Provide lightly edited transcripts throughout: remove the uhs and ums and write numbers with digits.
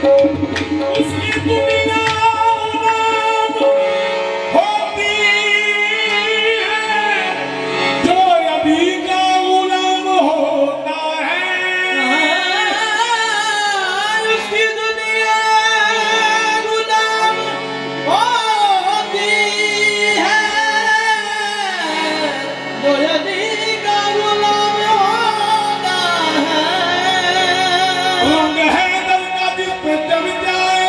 उसकी दुनिया होती है जो अभी का गुलाम होता है। उसकी दुनिया गुलाम होती है जो अभी का गुलाम होता है। रंग है दल का दिल पे जम जाए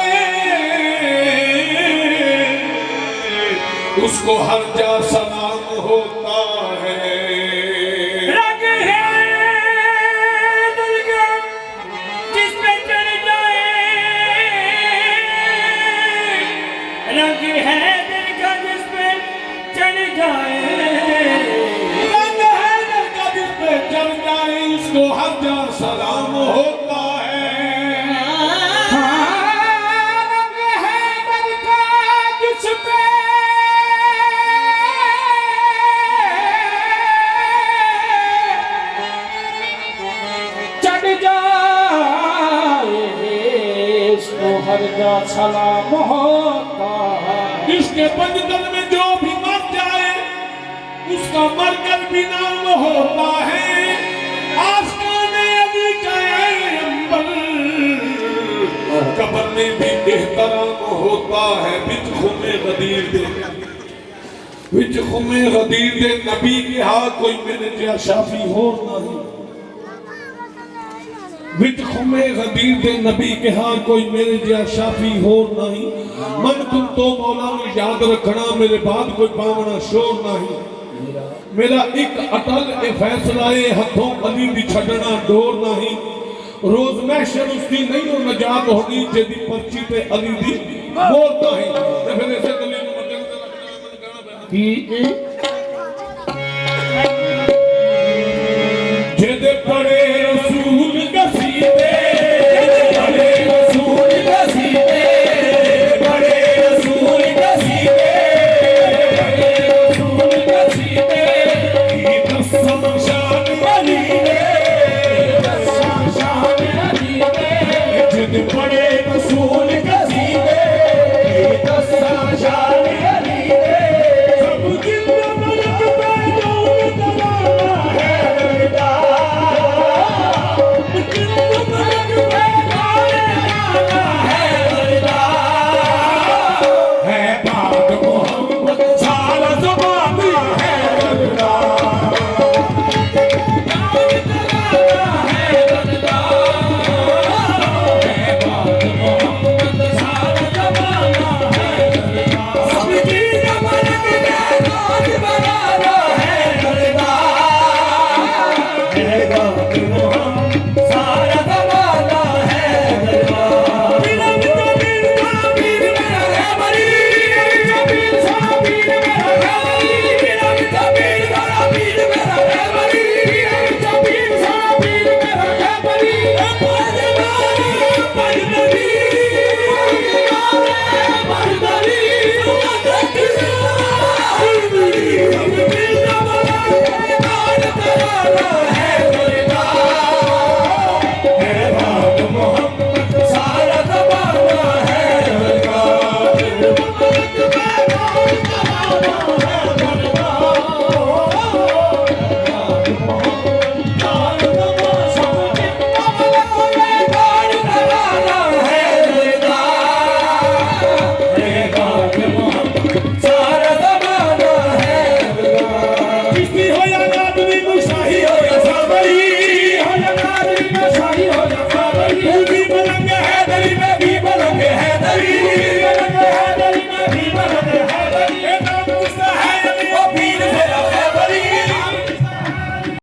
उसको हर जा सलाम होता है। रंग है दिल का जिस पे चढ़ जाए, रंग है दिल का जिस पे चढ़ जाए, रंग है दल का दिल पे जम जाए उसको हर जा सलाम होता है। रंग है दिल का जिस पे चढ़ जाए, इसको हर जा सलाम होता है। इसके बंधन में जो भी मर जाए उसका मरकर भी नाम होता है। आस्ताने अली का है अंबर कब्र में भी एहतराम होता है। बिच खुमे गदीर दे नबी के हाँ कोई मेरे जैसा शाफी हो नहीं। विच खुमे गदीर दे नबी के हाँ कोई मेरे जैसा शाफी हो नहीं। मन तुम तो मौला नूं याद रखना मेरे बाद कोई पावना शोर नहीं। मेरा एक अटल ए फैसला ए हथों अली दी छड़ना डोर नहीं। रोज महशर उसकी नहीं हो नजात होनी जेदी पर्ची ते अली दी मोर नहीं। ते फिर ऐसे गली नूं मजल ते रखना कहना पैना जेदे पड़े रसूल गसीदे पड़े रसूल गसीदे पड़े रसूल गसीदे पड़े रसूल गसीदे की कसम शान अली दे कसम शान अली दे जिद पड़े